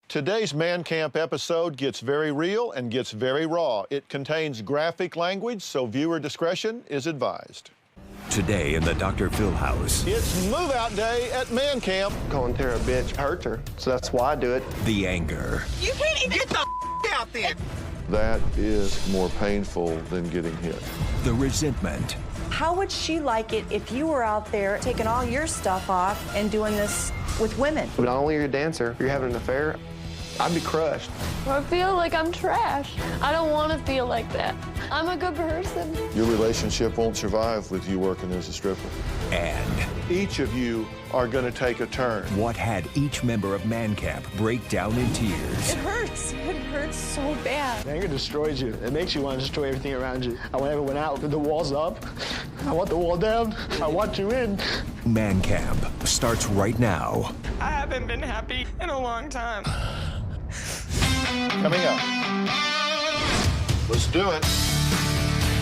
Today's Man Camp episode gets very real and gets very raw. It contains graphic language, so viewer discretion is advised. Today in the Dr. Phil house. It's move-out day at Man Camp. Calling Tara a bitch hurts her, so that's why I do it. The anger. You can't even get the out there. That is more painful than getting hit. The resentment. How would she like it if you were out there taking all your stuff off and doing this with women? But not only are you a dancer, you're having an affair, I'd be crushed. I feel like I'm trash. I don't want to feel like that. I'm a good person. Your relationship won't survive with you working as a stripper. And Each of you are going to take a turn. what had each member of Man Camp break down in tears. It hurts. It hurts so bad. Anger destroys you. It makes you want to destroy everything around you. I want everyone out. The wall's up. I want the wall down. I want you in. Man Camp starts right now. I haven't been happy in a long time. Coming up. Let's do it.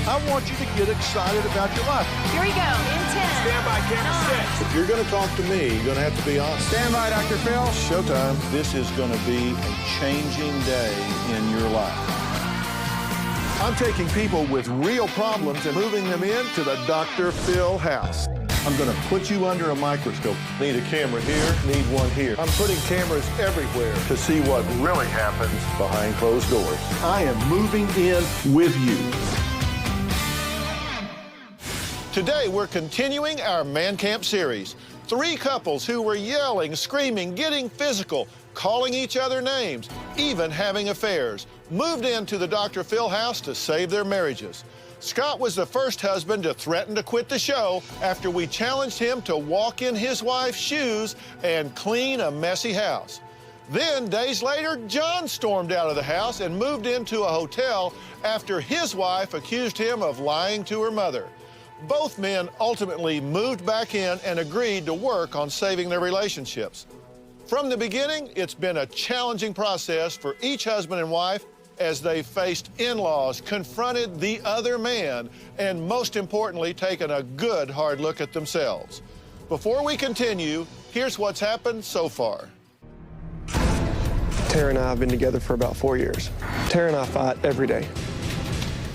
I want you to get excited about your life. Here we go. In 10. Stand by, camera 6. If you're going to talk to me, you're going to have to be honest. Stand by, Dr. Phil. Showtime. This is going to be a changing day in your life. I'm taking people with real problems and moving them into the Dr. Phil house. I'm going to put you under a microscope. Need a camera here, need one here. I'm putting cameras everywhere to see what really happens behind closed doors. I am moving in with you. Today, we're continuing our Man Camp series. 3 couples who were yelling, screaming, getting physical, calling each other names, even having affairs, moved into the Dr. Phil house to save their marriages. Scott was the first husband to threaten to quit the show after we challenged him to walk in his wife's shoes and clean a messy house. Then, days later, John stormed out of the house and moved into a hotel after his wife accused him of lying to her mother. Both men ultimately moved back in and agreed to work on saving their relationships. From the beginning, it's been a challenging process for each husband and wife as they faced in-laws, confronted the other man, and most importantly, taken a good hard look at themselves. Before we continue, here's what's happened so far. Tara and I have been together for about 4 years. Tara and I fight every day.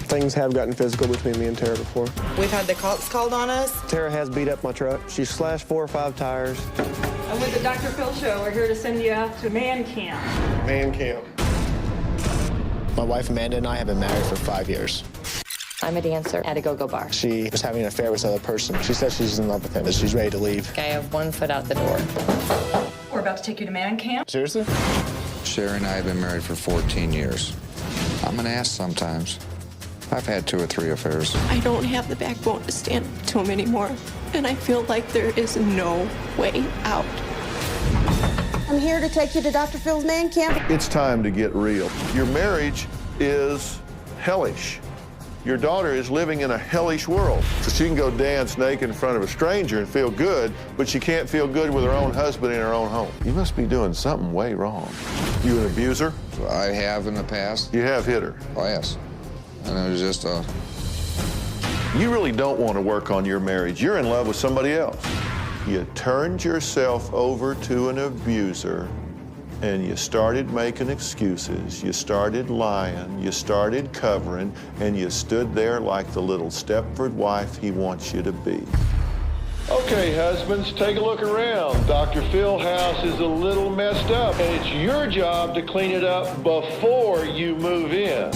Things have gotten physical between me and Tara before. We've had the cops called on us. Tara has beat up my truck. She's slashed 4 or 5 tires. I'm with the Dr. Phil Show. We're here to send you out to Man Camp. Man camp. My wife Amanda and I have been married for 5 years. I'm a dancer at a go-go bar. She was having an affair with this other person. She says she's in love with him, that she's ready to leave. I have 1 foot out the door. We're about to take you to Man Camp. Seriously? Sherry and I have been married for 14 years. I'm an ass sometimes. I've had 2 or 3 affairs. I don't have the backbone to stand up to him anymore, and I feel like there is no way out. I'm here to take you to Dr. Phil's Man Camp. It's time to get real. Your marriage is hellish. Your daughter is living in a hellish world. So she can go dance naked in front of a stranger and feel good, but she can't feel good with her own husband in her own home. You must be doing something way wrong. You an abuser? I have in the past. You have hit her. Oh, yes. And it was just a... You really don't want to work on your marriage. You're in love with somebody else. You turned yourself over to an abuser and you started making excuses. You started lying. You started covering, and you stood there like the little Stepford wife he wants you to be. Okay, husbands, take a look around. Dr. Phil house is a little messed up, and it's your job to clean it up before you move in.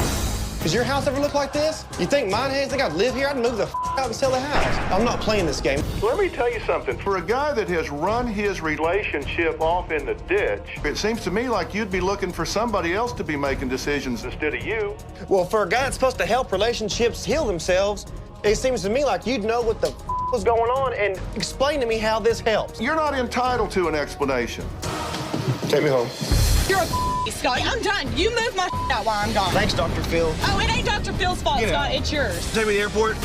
Does your house ever look like this? You think mine has? Think I'd live here? I'd move the out and sell the house. I'm not playing this game. Let me tell you something. For a guy that has run his relationship off in the ditch, it seems to me like you'd be looking for somebody else to be making decisions instead of you. Well, for a guy that's supposed to help relationships heal themselves, it seems to me like you'd know what the was going on and explain to me how this helps. You're not entitled to an explanation. Take me home. You're a Scotty. I'm done. You move my out while I'm gone. Thanks, Dr. Phil. Oh, it ain't Dr. Phil's fault, Scott. It's yours. Take me to the airport.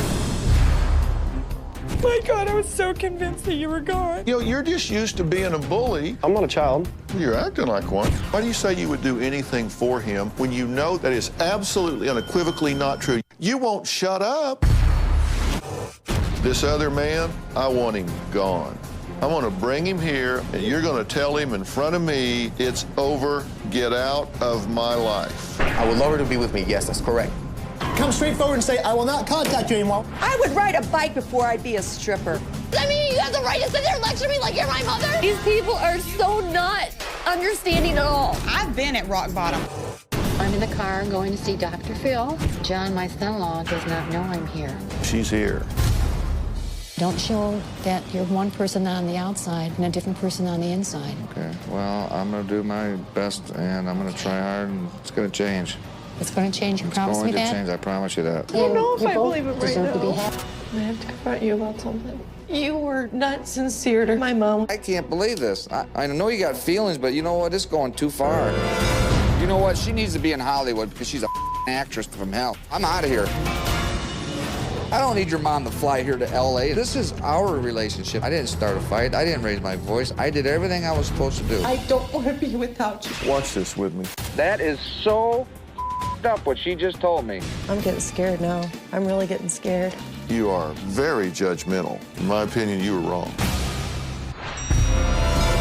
My God, I was so convinced that you were gone. You know, you're just used to being a bully. I'm not a child. You're acting like one. Why do you say you would do anything for him when you know that is absolutely unequivocally not true? You won't shut up. This other man, I want him gone. I'm going to bring him here, and you're going to tell him in front of me, it's over, get out of my life. I would love her to be with me. Yes, that's correct. Come straight forward and say, I will not contact you anymore. I would ride a bike before I'd be a stripper. I mean, you have the right to sit there and lecture me like you're my mother? These people are so not understanding at all. I've been at rock bottom. I'm in the car going to see Dr. Phil. John, my son-in-law, does not know I'm here. She's here. Don't show that you're one person on the outside and a different person on the inside. Okay, well, I'm going to do my best, and I'm going to try hard, and it's going to change. It's going to change. You promise me that? It's going to change, I promise you that. I don't know if I believe it right deserve to be now. happy. I have to confront you about something. You were not sincere to my mom. I can't believe this. I know you got feelings, but you know what? It's going too far. You know what? She needs to be in Hollywood because she's a actress from hell. I'm out of here. I don't need your mom to fly here to L.A. This is our relationship. I didn't start a fight. I didn't raise my voice. I did everything I was supposed to do. I don't want to be without you. Watch this with me. That is so up what she just told me. I'm getting scared now. I'm really getting scared. You are very judgmental. In my opinion, you were wrong.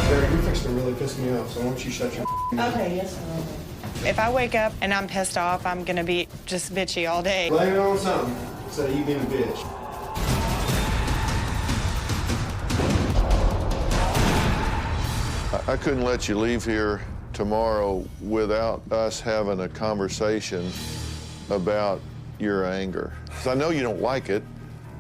Sarah, you're fixing to really piss me off, so why don't you shut your Okay, yes, I will. If I wake up and I'm pissed off, I'm gonna be just bitchy all day. Blame it on something instead of you being a bitch. I couldn't let you leave here tomorrow without us having a conversation about your anger. 'Cause I know you don't like it,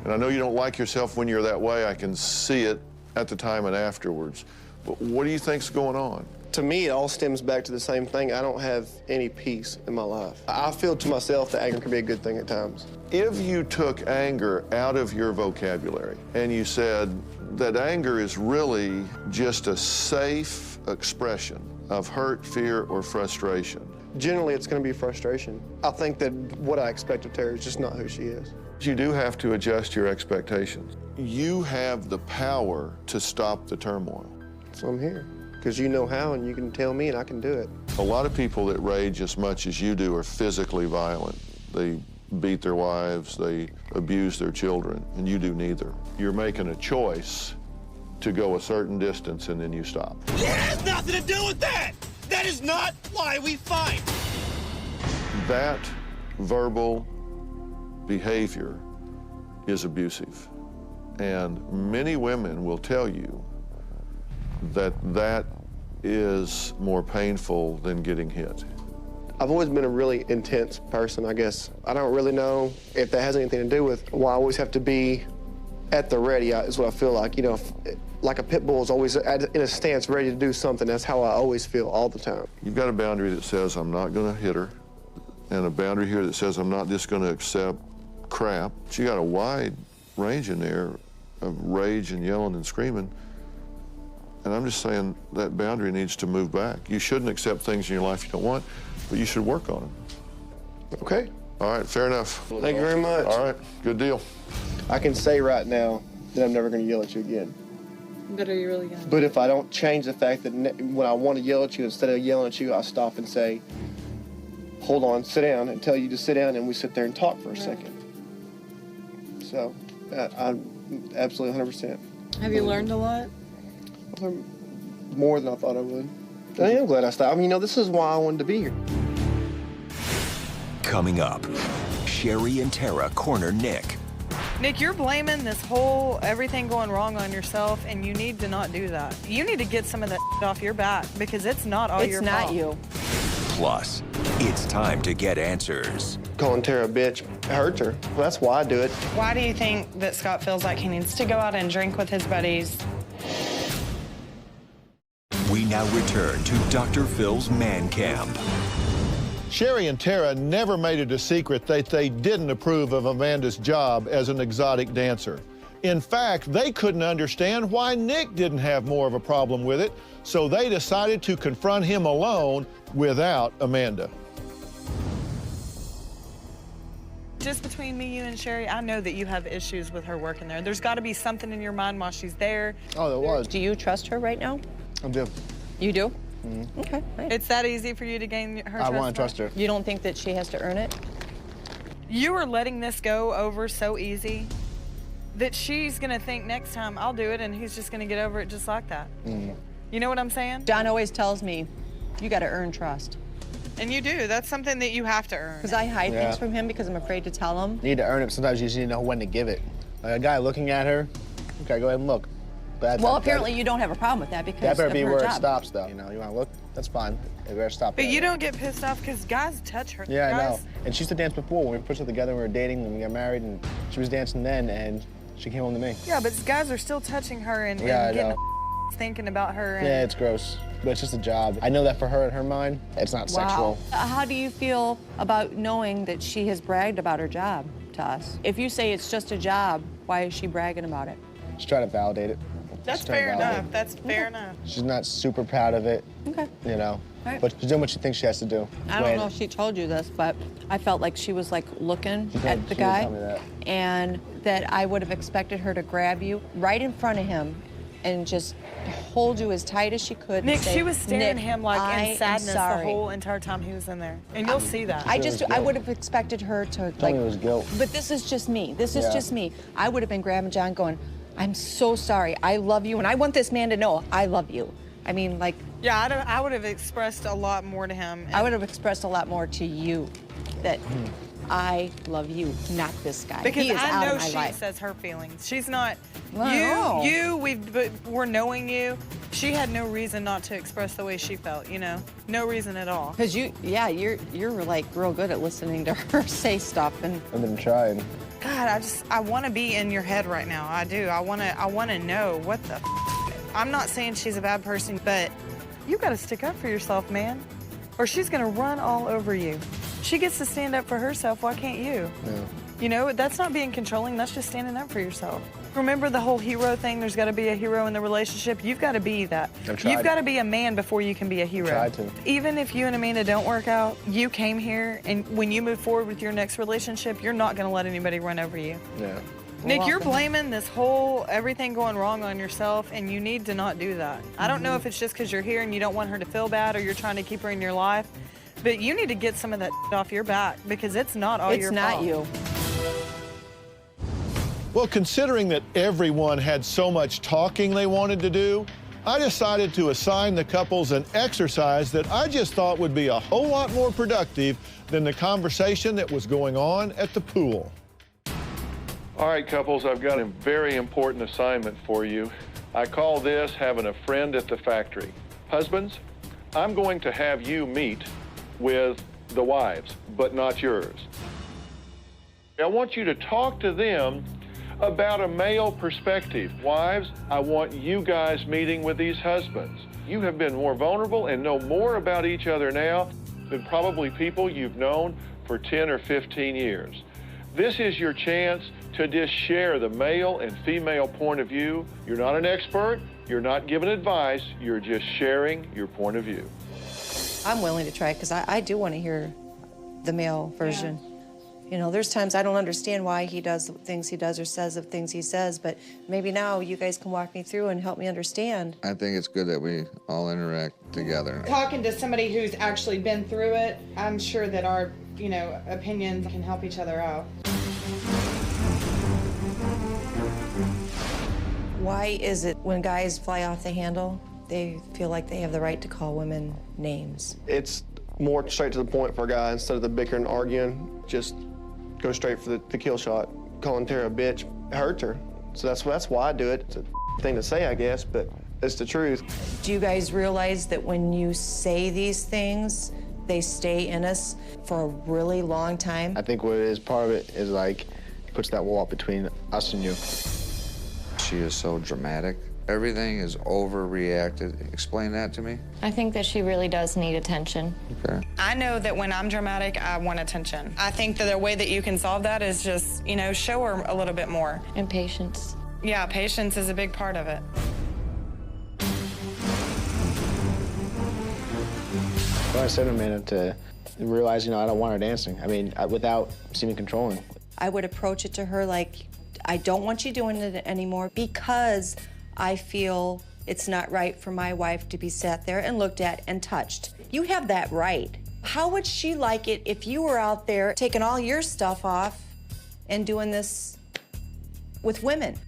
and I know you don't like yourself when you're that way. I can see it at the time and afterwards. But what do you think's going on? To me, it all stems back to the same thing. I don't have any peace in my life. I feel to myself that anger can be a good thing at times. If you took anger out of your vocabulary and you said that anger is really just a safe expression of hurt, fear, or frustration. Generally, it's going to be frustration. I think that what I expect of Terry is just not who she is. You do have to adjust your expectations. You have the power to stop the turmoil. So I'm here. Because you know how, and you can tell me, and I can do it. A lot of people that rage as much as you do are physically violent. They beat their wives, they abuse their children, and you do neither. You're making a choice to go a certain distance, and then you stop. It has nothing to do with that! That is not why we fight! That verbal behavior is abusive. And many women will tell you that that is more painful than getting hit. I've always been a really intense person, I guess. I don't really know if that has anything to do with why I always have to be at the ready, is what I feel like. You know, like a pit bull is always in a stance ready to do something. That's how I always feel all the time. You've got a boundary that says I'm not going to hit her, and a boundary here that says I'm not just going to accept crap. You got a wide range in there of rage and yelling and screaming. And I'm just saying that boundary needs to move back. You shouldn't accept things in your life you don't want, but you should work on them. Okay. All right, fair enough. Thank you very much. All right, good deal. I can say right now that I'm never going to yell at you again. But are you really going to? But if I don't change the fact that when I want to yell at you, instead of yelling at you, I stop and say, hold on, sit down, and tell you to sit down, and we sit there and talk for a second. So, I'm absolutely 100%. Have you learned a lot? More than I thought I would. I am glad I stopped. I mean, you know, this is why I wanted to be here. Coming up, Sherry and Tara corner Nick. Nick, you're blaming this whole everything going wrong on yourself, and you need to not do that. You need to get some of that off your back because it's not all your fault. It's not you. Plus, it's time to get answers. Calling Tara a bitch hurts her. Well, that's why I do it. Why do you think that Scott feels like he needs to go out and drink with his buddies? We now return to Dr. Phil's man camp. Sherry and Tara never made it a secret that they didn't approve of Amanda's job as an exotic dancer. In fact, they couldn't understand why Nick didn't have more of a problem with it, so they decided to confront him alone without Amanda. Just between me, you, and Sherry, I know that you have issues with her working there. There's got to be something in your mind while she's there. Oh, there was. Do you trust her right now? I do. You do? Mm-hmm. Okay. Right. It's that easy for you to gain her trust? I want to trust her. You don't think that she has to earn it? You are letting this go over so easy. that she's gonna think next time I'll do it and he's just gonna get over it just like that. You know what I'm saying? John always tells me, you gotta earn trust. And you do. That's something that you have to earn. Because I hide things from him because I'm afraid to tell him. You need to earn it. Sometimes you just need to know when to give it. Like a guy looking at her, okay, go ahead and look. Well, apparently you don't have a problem with that because that better of be her where job. it stops, though. You know, you want to look, that's fine. It better stop But there. you don't get pissed off because guys touch her. Yeah, guys, I know. And she used to dance before. When we first got together, we were dating, when we got married, and she was dancing then, and she came home to me. Yeah, but guys are still touching her and, Yeah, and I getting know. thinking about her. And Yeah, it's gross. But it's just a job. I know that for her, in her mind, it's not sexual. How do you feel about knowing that she has bragged about her job to us? If you say it's just a job, why is she bragging about it? Just try to validate it. That's fair enough. That's fair enough. She's not super proud of it, Okay. you know. Right. But she's doing what she thinks she has to do. I don't know if she told you this, but I felt like she was like looking at the she did guy, tell me that. and that I would have expected her to grab you right in front of him and just hold you as tight as she could. Nick, and say, she was staring at "Nick, him like I in am sadness the sorry." whole entire time he was in there. And you'll see that. I would have expected her to Tell me it was guilt. But this is just me. This is Yeah. just me. I would have been grabbing John going, I'm so sorry. I love you. And I want this man to know I love you. I mean, like. Yeah, I would have expressed a lot more to him. I would have expressed a lot more to you that I love you, not this guy. Because he is I out know of my she life. says her feelings. She's not. No. We're knowing you. She had no reason not to express the way she felt. You know, no reason at all. Because you're like real good at listening to her say stuff and. I've been trying. God, I want to be in your head right now. I do. I want to know what the. I'm not saying she's a bad person, but you got to stick up for yourself, man, or she's gonna run all over you. She gets to stand up for herself. Why can't you? Yeah. You know, that's not being controlling. That's just standing up for yourself. Remember the whole hero thing? There's got to be a hero in the relationship. You've got to be that. I've tried. You've got to be a man before you can be a hero. Tried to. Even if you and Amanda don't work out, you came here, and when you move forward with your next relationship, you're not going to let anybody run over you. Yeah. Nick, you're blaming this whole everything going wrong on yourself, and you need to not do that. I don't know if it's just because you're here and you don't want her to feel bad, or you're trying to keep her in your life, but you need to get some of that off your back because it's not all your fault. It's not you. Well, considering that everyone had so much talking they wanted to do, I decided to assign the couples an exercise that I just thought would be a whole lot more productive than the conversation that was going on at the pool. All right, couples, I've got a very important assignment for you. I call this having a friend at the factory. Husbands, I'm going to have you meet with the wives, but not yours. I want you to talk to them about a male perspective. Wives, I want you guys meeting with these husbands. You have been more vulnerable and know more about each other now than probably people you've known for 10 or 15 years. This is your chance to just share the male and female point of view. You're not an expert, you're not giving advice, you're just sharing your point of view. I'm willing to try because I do want to hear the male version. You know, there's times I don't understand why he does the things he does or says the things he says, but maybe now you guys can walk me through and help me understand. I think it's good that we all interact together. Talking to somebody who's actually been through it, I'm sure that our, opinions can help each other out. Why is it when guys fly off the handle, they feel like they have the right to call women names? It's more straight to the point for a guy instead of the bickering, arguing. Just go straight for the kill shot. Calling Tara a bitch hurts her. So that's why I do it. It's a thing to say, I guess, but it's the truth. Do you guys realize that when you say these things, they stay in us for a really long time? I think what it is, part of it is like, it puts that wall up between us and you. She is so dramatic. Everything is overreacted. Explain that to me. I think that she really does need attention. Okay. I know that when I'm dramatic, I want attention. I think that the way that you can solve that is just, show her a little bit more. And patience. Yeah, patience is a big part of it. Well, I said to Amanda to realize, I don't want her dancing. I mean, without seeming controlling. I would approach it to her like, I don't want you doing it anymore because I feel it's not right for my wife to be sat there and looked at and touched. You have that right. How would she like it if you were out there taking all your stuff off and doing this with women.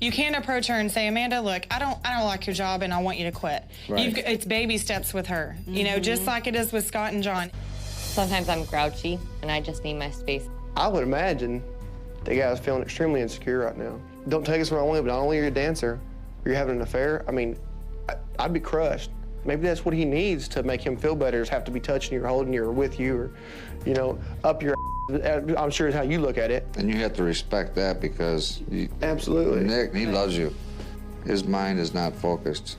You can't approach her and say, Amanda, look, I don't like your job and I want you to quit. Right. It's baby steps with her, you know, just like it is with Scott and John. Sometimes I'm grouchy and I just need my space. I would imagine the guy's feeling extremely insecure right now. Don't take us the wrong way, but not only are you a dancer, you're having an affair. I mean, I'd be crushed. Maybe that's what he needs to make him feel better, is have to be touching you or holding you or with you or, you know, up your I'm sure is how you look at it. And you have to respect that because Absolutely. Nick, he loves you. His mind is not focused.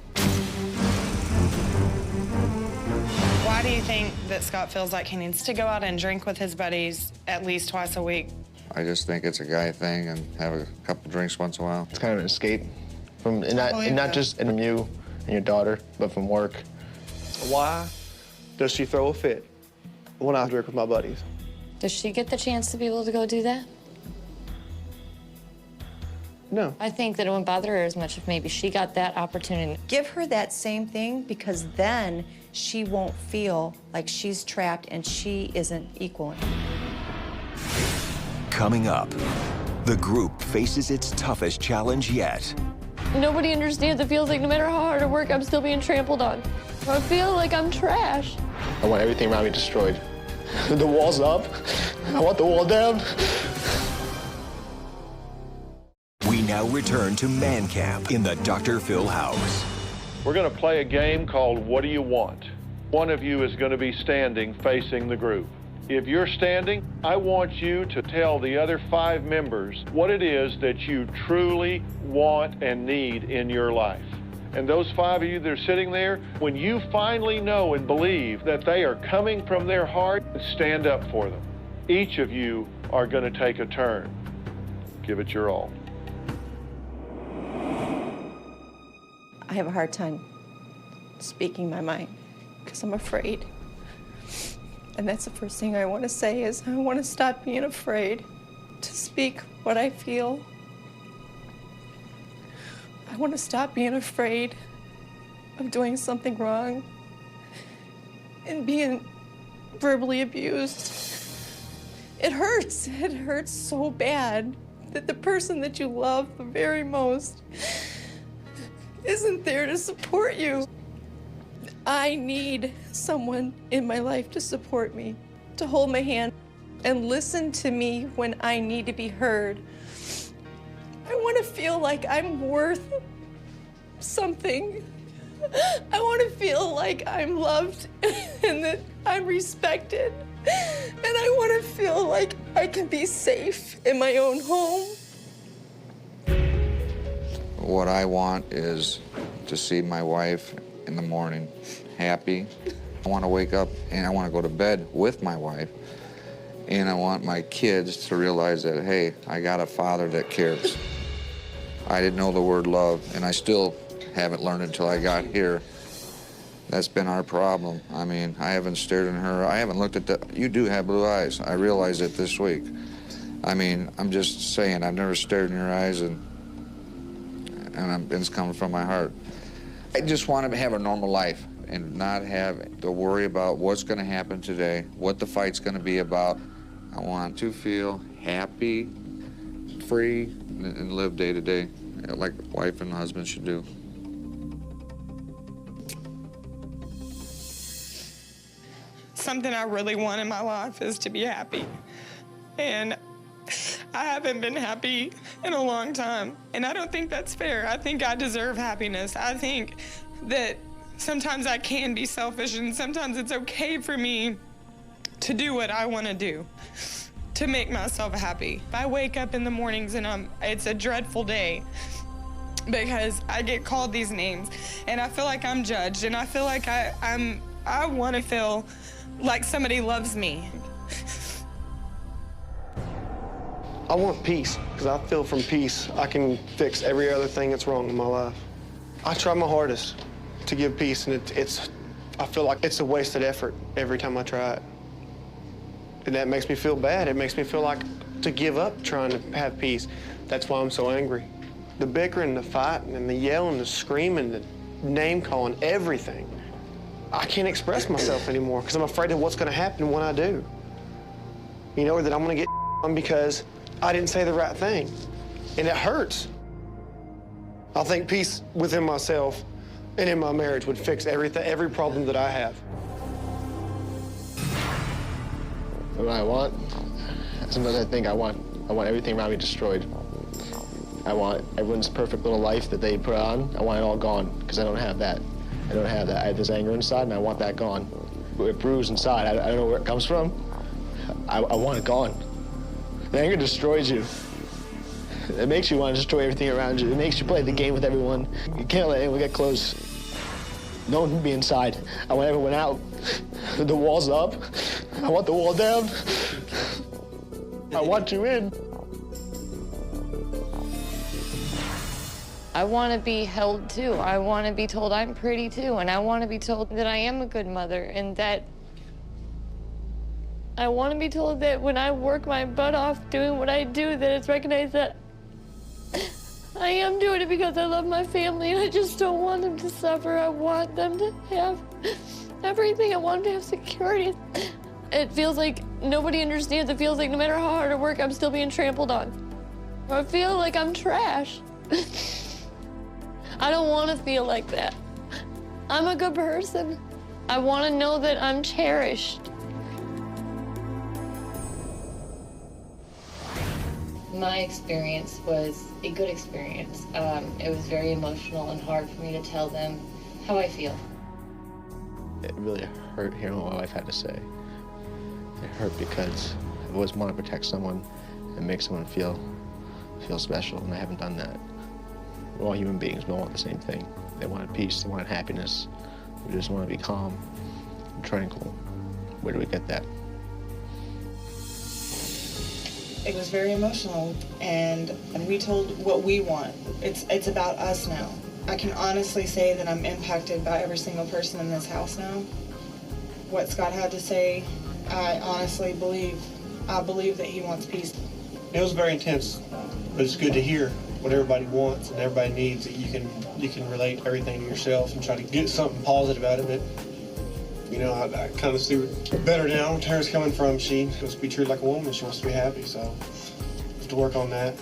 Why do you think that Scott feels like he needs to go out and drink with his buddies at least twice a week? I just think it's a guy thing and have a couple drinks once in a while. It's kind of an escape from, and not just from you and your daughter, but from work. Why does she throw a fit when I drink with my buddies? Does she get the chance to be able to go do that? No. I think that it wouldn't bother her as much if maybe she got that opportunity. Give her that same thing, because then she won't feel like she's trapped and she isn't equal. Coming up, the group faces its toughest challenge yet. Nobody understands. It feels like no matter how hard I work, I'm still being trampled on. I feel like I'm trash. I want everything around me destroyed. The wall's up. I want the wall down. We now return to Man Camp in the Dr. Phil house. We're going to play a game called What Do You Want? One of you is going to be standing facing the group. If you're standing, I want you to tell the other 5 members what it is that you truly want and need in your life. And those 5 of you that are sitting there, when you finally know and believe that they are coming from their heart, stand up for them. Each of you are going to take a turn. Give it your all. I have a hard time speaking my mind because I'm afraid. And that's the first thing I want to say is I want to stop being afraid to speak what I feel. I want to stop being afraid of doing something wrong and being verbally abused. It hurts. It hurts so bad that the person that you love the very most isn't there to support you. I need someone in my life to support me, to hold my hand and listen to me when I need to be heard. I want to feel like I'm worth something. I want to feel like I'm loved and that I'm respected. And I want to feel like I can be safe in my own home. What I want is to see my wife in the morning happy. I want to wake up and I want to go to bed with my wife. And I want my kids to realize that, hey, I got a father that cares. I didn't know the word love, and I still haven't learned until I got here. That's been our problem. I mean, I haven't stared in her. I haven't looked at the, you do have blue eyes. I realized it this week. I mean, I'm just saying, I've never stared in your eyes, and it's coming from my heart. I just want to have a normal life and not have to worry about what's going to happen today, what the fight's going to be about. I want to feel happy, free, and live day to day like a wife and husband should do. Something I really want in my life is to be happy. And I haven't been happy in a long time. And I don't think that's fair. I think I deserve happiness. I think that sometimes I can be selfish and sometimes it's okay for me to do what I want to do to make myself happy. I wake up in the mornings and it's a dreadful day because I get called these names and I feel like I'm judged and I feel like I want to feel like somebody loves me. I want peace, because I feel from peace I can fix every other thing that's wrong in my life. I try my hardest to give peace, and I feel like it's a wasted effort every time I try it. And that makes me feel bad. It makes me feel like to give up trying to have peace. That's why I'm so angry. The bickering, the fighting, and the yelling, the screaming, the name-calling, everything. I can't express myself anymore because I'm afraid of what's going to happen when I do. You know, or that I'm going to get on because I didn't say the right thing. and it hurts. I think peace within myself and in my marriage would fix everything, every problem that I have. What I want, sometimes I think I want everything around me destroyed. I want everyone's perfect little life that they put on, I want it all gone, because I don't have that. I don't have that. I have this anger inside, and I want that gone. It brews inside. I don't know where it comes from. I want it gone. The anger destroys you. It makes you want to destroy everything around you. It makes you play the game with everyone. You can't let anyone get close. No one can be inside. I want everyone out. The wall's up. I want the wall down. I want you in. I want to be held too. I want to be told I'm pretty too, and I want to be told that I am a good mother, and that I want to be told that when I work my butt off doing what I do, that it's recognized that I am doing it because I love my family, and I just don't want them to suffer. I want them to have everything. I want them to have security. It feels like nobody understands. It feels like no matter how hard I work, I'm still being trampled on. I feel like I'm trash. I don't want to feel like that. I'm a good person. I want to know that I'm cherished. My experience was a good experience. It was very emotional and hard for me to tell them how I feel. It really hurt hearing what my wife had to say. It hurt because I always want to protect someone and make someone feel special, and I haven't done that. We're all human beings. We all want the same thing. They wanted peace. They wanted happiness. We just want to be calm and tranquil. Where do we get that? It was very emotional, and we told what we want. It's about us now. I can honestly say that I'm impacted by every single person in this house now. What Scott had to say, I honestly believe that he wants peace. It was very intense, but it's good to hear what everybody wants and everybody needs, that you can relate everything to yourself and try to get something positive out of it. You know, I kind of see better now where Tara's coming from. She wants to be treated like a woman. She wants to be happy, so I have to work on that.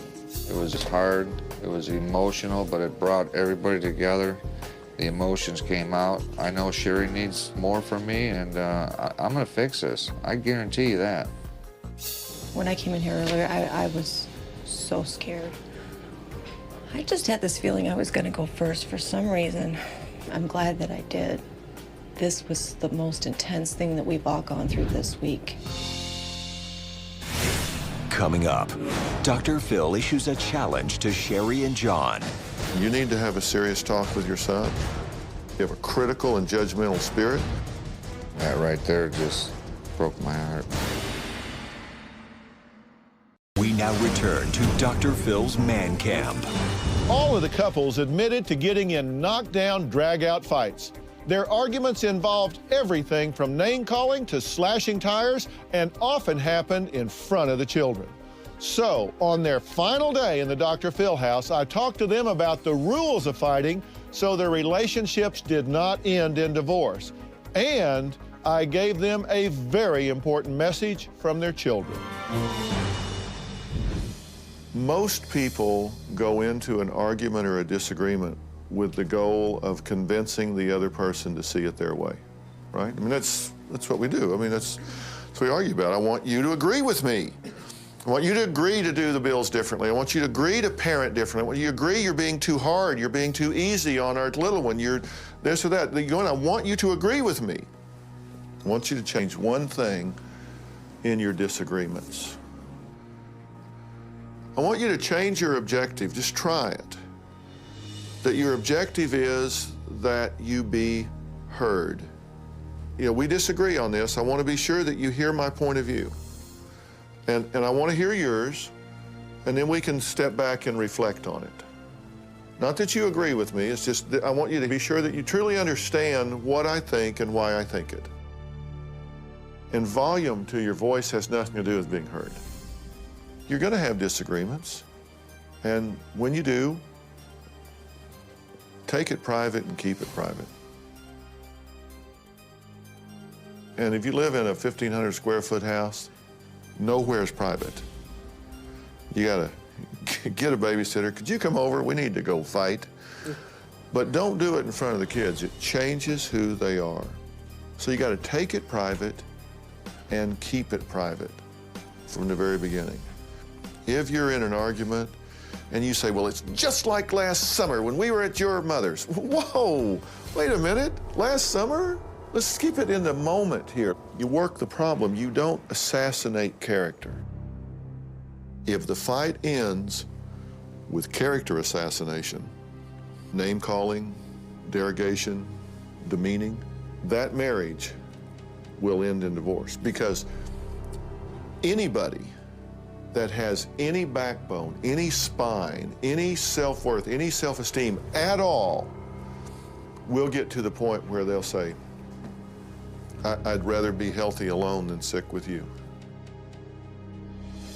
It was hard. It was emotional, but it brought everybody together. The emotions came out. I know Sherry needs more from me, and I'm going to fix this. I guarantee you that. When I came in here earlier, I was so scared. I just had this feeling I was going to go first for some reason. I'm glad that I did. This was the most intense thing that we've all gone through this week. Coming up, Dr. Phil issues a challenge to Sherry and John. You need to have a serious talk with your son. You have a critical and judgmental spirit. That right there just broke my heart. We now return to Dr. Phil's Man Camp. All of the couples admitted to getting in knockdown, drag-out fights. Their arguments involved everything from name-calling to slashing tires, and often happened in front of the children. So, on their final day in the Dr. Phil house, I talked to them about the rules of fighting so their relationships did not end in divorce. And I gave them a very important message from their children. Most people go into an argument or a disagreement with the goal of convincing the other person to see it their way, right? I mean, that's what we do. I mean, that's what we argue about. I want you to agree with me. I want you to agree to do the bills differently. I want you to agree to parent differently. I want you to agree you're being too hard, you're being too easy on our little one, you're this or that. I want you to agree with me. I want you to change one thing in your disagreements. I want you to change your objective. Just try it. That your objective is that you be heard. You know, we disagree on this. I want to be sure that you hear my point of view. And I want to hear yours, and then we can step back and reflect on it. Not that you agree with me, it's just that I want you to be sure that you truly understand what I think and why I think it. And volume to your voice has nothing to do with being heard. You're going to have disagreements, and when you do, take it private and keep it private. And if you live in a 1,500 square foot house, nowhere's private. You gotta get a babysitter. Could you come over? We need to go fight. But don't do it in front of the kids. It changes who they are. So you got to take it private and keep it private from the very beginning. If you're in an argument and you say, well, it's just like last summer when we were at your mother's. Whoa, wait a minute, last summer? Let's keep it in the moment here. You work the problem, you don't assassinate character. If the fight ends with character assassination, name-calling, derogation, demeaning, that marriage will end in divorce, because anybody that has any backbone, any spine, any self-worth, any self-esteem at all will get to the point where they'll say, I'd rather be healthy alone than sick with you.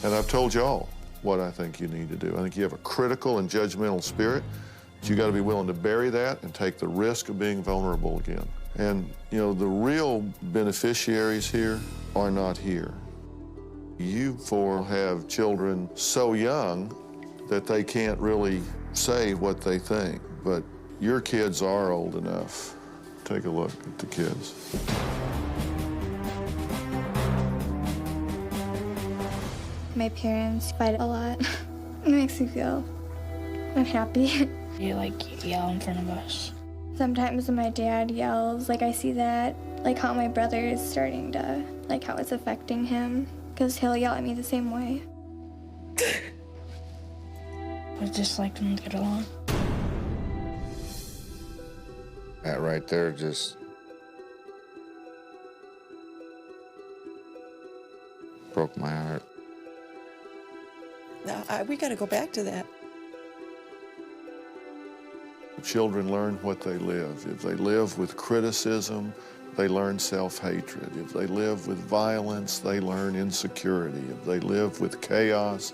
And I've told y'all what I think you need to do. I think you have a critical and judgmental spirit, but you got to be willing to bury that and take the risk of being vulnerable again. And, you know, the real beneficiaries here are not here. You four have children so young that they can't really say what they think, but your kids are old enough. Take a look at the kids. My parents fight a lot. It makes me feel unhappy. You yell in front of us. Sometimes when my dad yells, I see that, how my brother is starting to, how it's affecting him, because he'll yell at me the same way. I just like them to get along. That right there just broke my heart. We got to go back to that. Children learn what they live. If they live with criticism, they learn self-hatred. If they live with violence, they learn insecurity. If they live with chaos,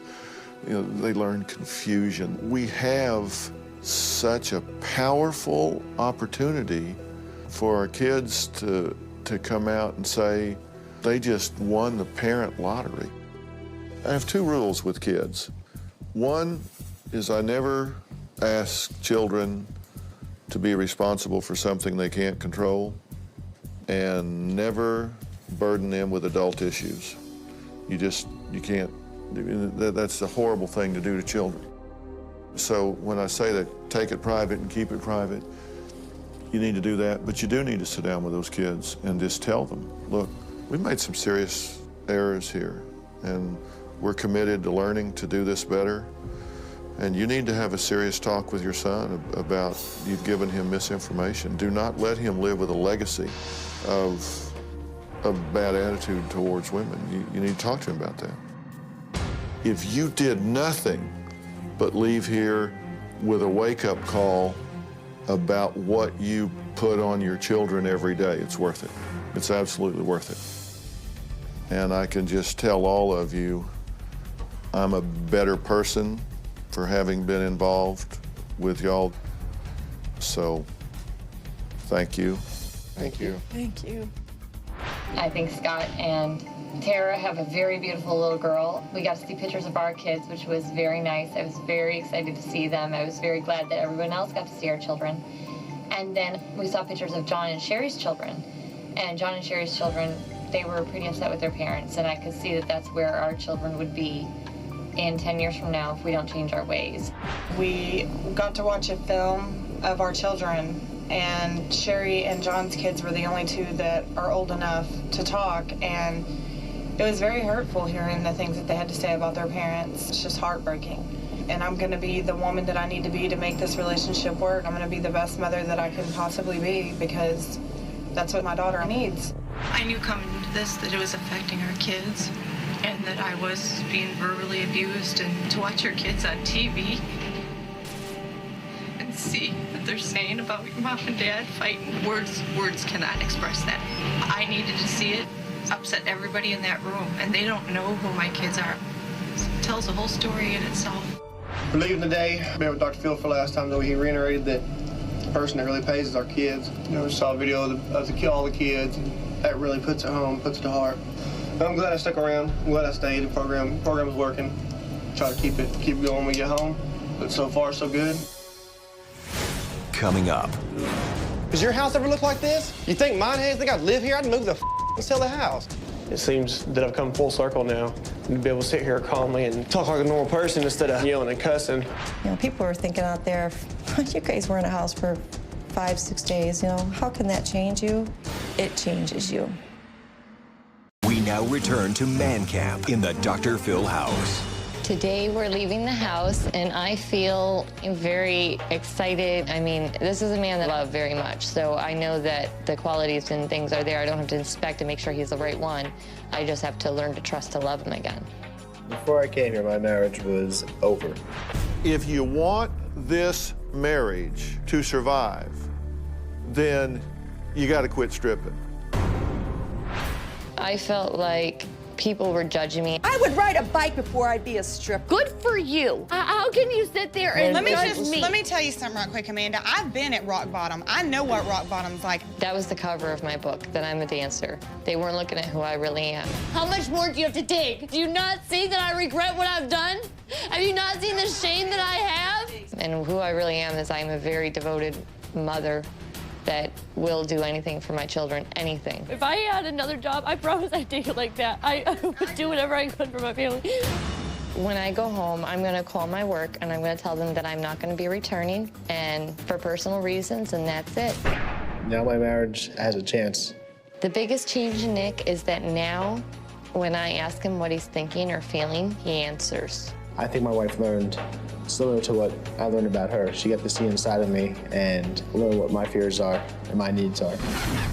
they learn confusion. We have such a powerful opportunity for our kids to come out and say, they just won the parent lottery. I have two rules with kids. One is I never ask children to be responsible for something they can't control, and never burden them with adult issues. You can't, that's a horrible thing to do to children. So when I say that, take it private and keep it private, you need to do that, but you do need to sit down with those kids and just tell them, look, we made some serious errors here, and we're committed to learning to do this better. And you need to have a serious talk with your son about you've given him misinformation. Do not let him live with a legacy of a bad attitude towards women. You need to talk to him about that. If you did nothing but leave here with a wake-up call about what you put on your children every day, it's worth it. It's absolutely worth it. And I can just tell all of you, I'm a better person for having been involved with y'all. So, thank you. Thank you. Thank you. I think Scott and Tara have a very beautiful little girl. We got to see pictures of our kids, which was very nice. I was very excited to see them. I was very glad that everyone else got to see our children. And then we saw pictures of John and Sherry's children. And John and Sherry's children, they were pretty upset with their parents, and I could see that that's where our children would be in 10 years from now if we don't change our ways. We got to watch a film of our children, and Sherry and John's kids were the only two that are old enough to talk, and it was very hurtful hearing the things that they had to say about their parents. It's just heartbreaking. And I'm going to be the woman that I need to be to make this relationship work. I'm going to be the best mother that I can possibly be, because that's what my daughter needs. I knew coming into this that it was affecting our kids and that I was being verbally abused, and to watch your kids on TV and see what they're saying about your mom and dad fighting. Words cannot express that. I needed to see it upset everybody in that room, and they don't know who my kids are. It tells the whole story in itself. We're leaving today. I met with Dr. Phil for the last time, though. He reiterated that the person that really pays is our kids. We saw a video of all the kids, and that really puts it home, puts it to heart. I'm glad I stuck around. I'm glad I stayed. The program was working. try to keep going when we get home. But so far, so good. Coming up. Does your house ever look like this? You think mine has? Think I'd live here? I'd move the and sell the house. It seems that I've come full circle now. To be able to sit here calmly and talk like a normal person instead of yelling and cussing. You know, people are thinking out there, you guys were in a house for 5-6 days, you know, how can that change you? It changes you. We now return to Man Camp in the Dr. Phil house. Today we're leaving the house and I feel very excited. I mean, this is a man that I love very much, so I know that the qualities and things are there. I don't have to inspect and make sure he's the right one. I just have to learn to trust to love him again. Before I came here, my marriage was over. If you want this marriage to survive, then you got to quit stripping. I felt like people were judging me. I would ride a bike before I'd be a stripper. Good for you. How can you sit there and judge me? Let me tell you something right quick, Amanda. I've been at rock bottom. I know what rock bottom's like. That was the cover of my book, that I'm a dancer. They weren't looking at who I really am. How much more do you have to take? Do you not see that I regret what I've done? Have you not seen the shame that I have? And who I really am is I'm a very devoted mother that will do anything for my children, anything. If I had another job, I promise I'd take it like that. I would do whatever I could for my family. When I go home, I'm gonna call my work and I'm gonna tell them that I'm not gonna be returning and for personal reasons, and that's it. Now my marriage has a chance. The biggest change in Nick is that now, when I ask him what he's thinking or feeling, he answers. I think my wife learned similar to what I learned about her. She got to see inside of me and learn what my fears are and my needs are.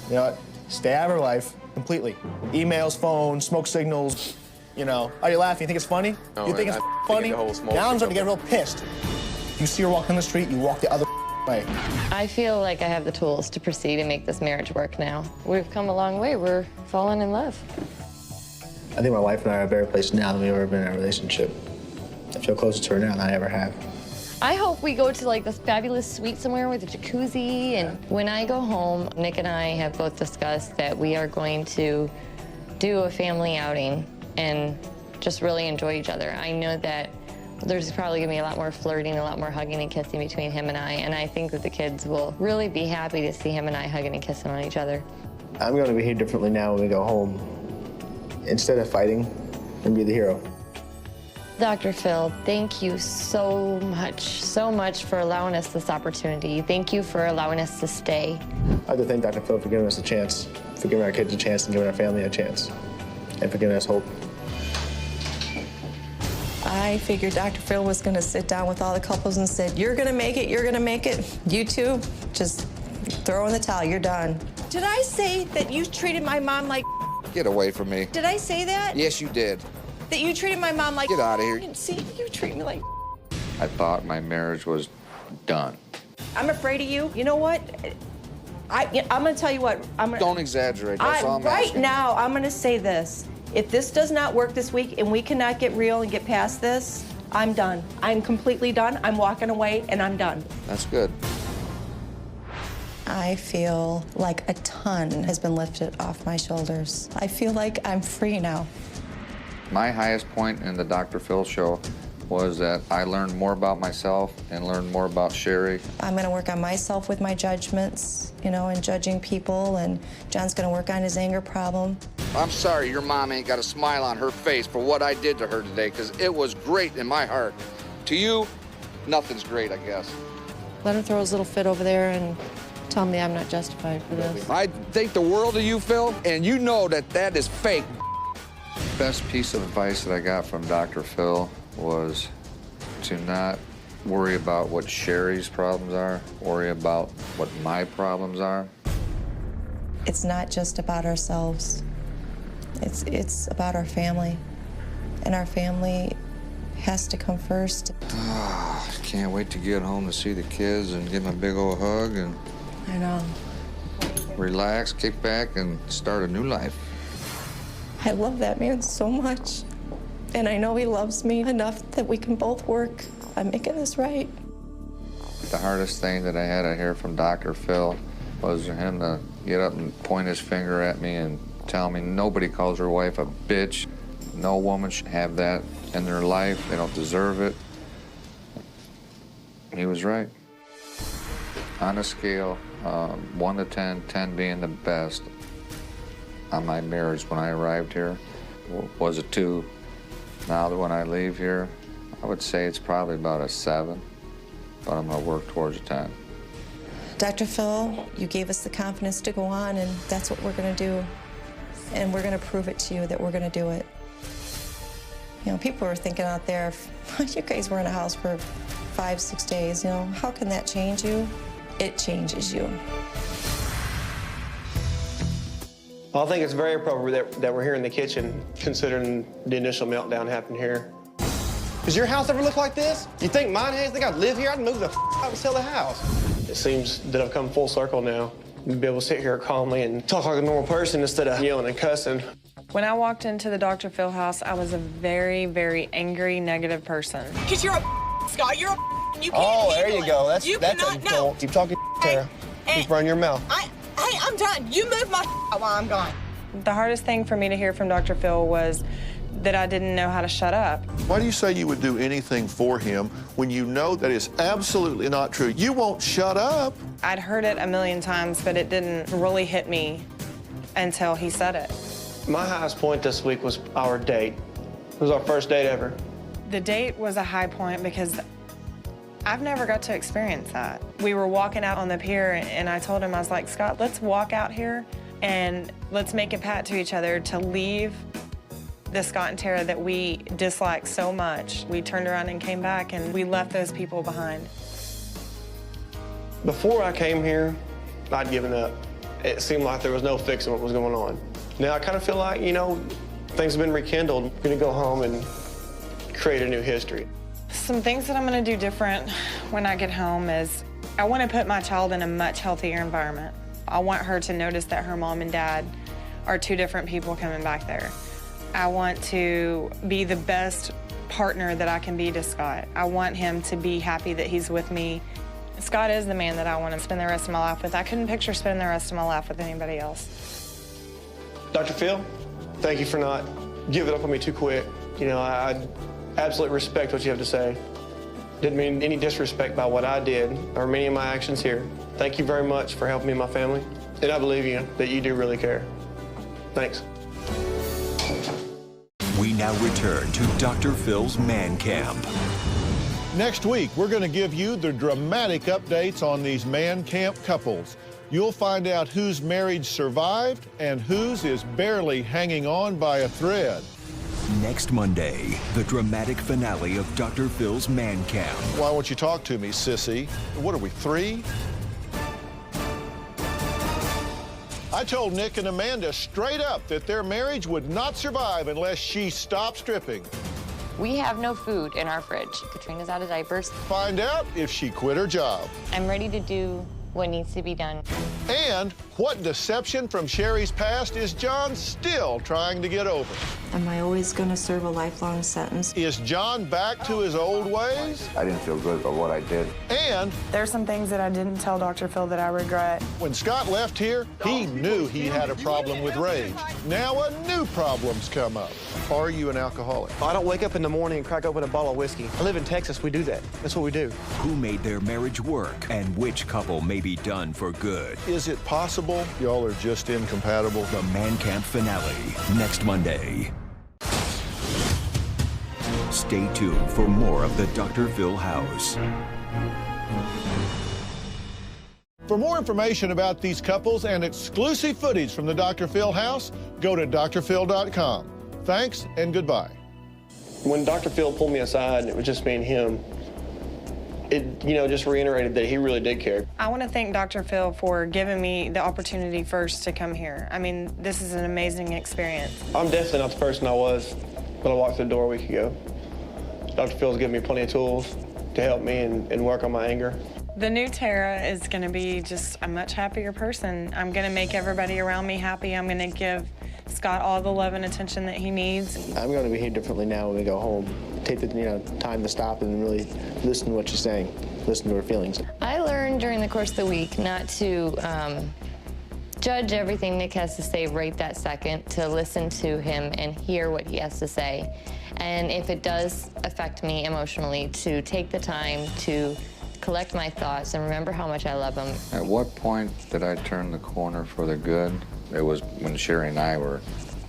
You know what? Stay out of her life completely. Emails, phones, smoke signals. You know, are you laughing? You think it's funny? No, you think it's funny? Now I'm starting to get real pissed. You see her walk on the street, you walk the other way. I feel like I have the tools to proceed and make this marriage work now. We've come a long way. We're falling in love. I think my wife and I are in a better place now than we've ever been in a relationship. I feel closer to her now than I ever have. I hope we go to like this fabulous suite somewhere with a jacuzzi. And when I go home, Nick and I have both discussed that we are going to do a family outing and just really enjoy each other. I know that there's probably gonna be a lot more flirting, a lot more hugging and kissing between him and I think that the kids will really be happy to see him and I hugging and kissing on each other. I'm going to behave differently now when we go home. Instead of fighting, I'm going to be the hero. Dr. Phil, thank you so much for allowing us this opportunity. Thank you for allowing us to stay. I'd like to thank Dr. Phil for giving us a chance, for giving our kids a chance and giving our family a chance, and for giving us hope. I figured Dr. Phil was going to sit down with all the couples and said, you're going to make it, you're going to make it. You two, just throw in the towel, you're done. Did I say that you treated my mom like Get away from me. Did I say that? Yes, you did. That you treated my mom like Get out of here. See, you treat me like I thought my marriage was done. I'm afraid of you. You know what? I'm going to tell you what. Don't exaggerate. That's all I'm right asking. now, I'm going to say this. If this does not work this week and we cannot get real and get past this, I'm done. I'm completely done. I'm walking away and I'm done. That's good. I feel like a ton has been lifted off my shoulders. I feel like I'm free now. My highest point in the Dr. Phil show was that I learned more about myself and learned more about Sherry. I'm going to work on myself with my judgments, you know, and judging people, and John's going to work on his anger problem. I'm sorry your mom ain't got a smile on her face for what I did to her today, because it was great in my heart. To you, nothing's great, I guess. Let him throw his little fit over there and tell me I'm not justified for this. I think the world of you, Phil, and you know that that is fake. Best piece of advice that I got from Dr. Phil was to not worry about what Sherry's problems are, worry about what my problems are. It's not just about ourselves. It's about our family. And our family has to come first. Can't wait to get home to see the kids and give them a big old hug and I know. relax, kick back, and start a new life. I love that man so much. And I know he loves me enough that we can both work on making this right. The hardest thing that I had to hear from Dr. Phil was for him to get up and point his finger at me and tell me nobody calls her wife a bitch. No woman should have that in their life. They don't deserve it. He was right. On a scale, 1 to 10, 10 being the best, on my marriage when I arrived here was a 2. Now that when I leave here, I would say it's probably about a 7, but I'm gonna work towards a 10. Dr. Phil, you gave us the confidence to go on, and that's what we're gonna do. And we're gonna prove it to you that we're gonna do it. You know, people are thinking out there, you guys were in a house for 5, 6 days, you know, how can that change you? It changes you. Well, I think it's very appropriate that we're here in the kitchen, considering the initial meltdown happened here. Does your house ever look like this? You think mine has? Think I'd live here? I'd move the out and sell the house. It seems that I've come full circle now. To be able to sit here calmly and talk like a normal person instead of yelling and cussing. When I walked into the Dr. Phil house, I was a very, very angry, negative person. Because you're a Scott, you're a you can't Oh, there handle you go. it. You That's cannot, a no. Keep talking, Tara. Keep running your mouth. Hey, I'm done. You move my while I'm gone. The hardest thing for me to hear from Dr. Phil was that I didn't know how to shut up. Why do you say you would do anything for him when you know that is absolutely not true? You won't shut up. I'd heard it a million times, but it didn't really hit me until he said it. My highest point this week was our date. It was our first date ever. The date was a high point because I've never got to experience that. We were walking out on the pier, and I told him, I was like, Scott, let's walk out here and let's make a pact to each other to leave the Scott and Tara that we dislike so much. We turned around and came back, and we left those people behind. Before I came here, I'd given up. It seemed like there was no fixing what was going on. Now I kind of feel like, you know, things have been rekindled. I'm gonna go home and create a new history. Some things that I'm gonna do different when I get home is I wanna put my child in a much healthier environment. I want her to notice that her mom and dad are 2 different people coming back there. I want to be the best partner that I can be to Scott. I want him to be happy that he's with me. Scott is the man that I want to spend the rest of my life with. I couldn't picture spending the rest of my life with anybody else. Dr. Phil, thank you for not giving up on me too quick. You know, I absolutely respect what you have to say. Didn't mean any disrespect by what I did or many of my actions here. Thank you very much for helping me and my family. And I believe you that you do really care. Thanks. We now return to Dr. Phil's Man Camp. Next week, we're going to give you the dramatic updates on these man camp couples. You'll find out whose marriage survived and whose is barely hanging on by a thread. Next Monday, the dramatic finale of Dr. Phil's Man Camp. Why won't you talk to me, sissy? What are we, 3? I told Nick and Amanda straight up that their marriage would not survive unless she stopped stripping. We have no food in our fridge. Katrina's out of diapers. Find out if she quit her job. I'm ready to do what needs to be done. And what deception from Sherry's past is John still trying to get over? Am I always gonna serve a lifelong sentence? Is John back to his old ways? I didn't feel good about what I did. And There's some things that I didn't tell Dr. Phil that I regret. when Scott left here, he knew he had a problem with rage. Now a new problem's come up. Are you an alcoholic? I don't wake up in the morning and crack open a bottle of whiskey. I live in Texas. We do that. That's what we do. Who made their marriage work and which couple may be done for good? Is it possible y'all are just incompatible? The Man Camp finale next Monday. Stay tuned for more of the Dr. Phil House. For more information about these couples and exclusive footage from the Dr. Phil house, go to drphil.com. Thanks and goodbye. When Dr. Phil pulled me aside and it was just me and him, it, just reiterated that he really did care. I want to thank Dr. Phil for giving me the opportunity first to come here. I mean, this is an amazing experience. I'm definitely not the person I was when I walked through the door a week ago. Dr. Phil's given me plenty of tools to help me and work on my anger. The new Tara is going to be just a much happier person. I'm going to make everybody around me happy. I'm going to give Scott all the love and attention that he needs. I'm going to behave differently now when we go home. Take the time to stop and really listen to what she's saying, listen to her feelings. I learned during the course of the week not to judge everything Nick has to say right that second, to listen to him and hear what he has to say. And if it does affect me emotionally, to take the time to collect my thoughts and remember how much I love him. At what point did I turn the corner for the good? It was when Sherry and I were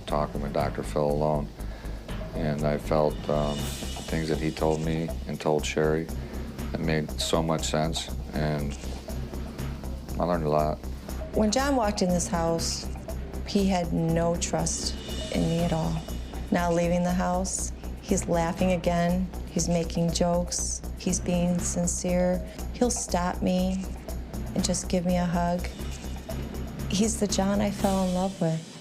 talking with Dr. Phil alone. And I felt things that he told me and told Sherry that made so much sense, and I learned a lot. When John walked in this house, he had no trust in me at all. Now leaving the house, he's laughing again, he's making jokes, he's being sincere. He'll stop me and just give me a hug. He's the John I fell in love with.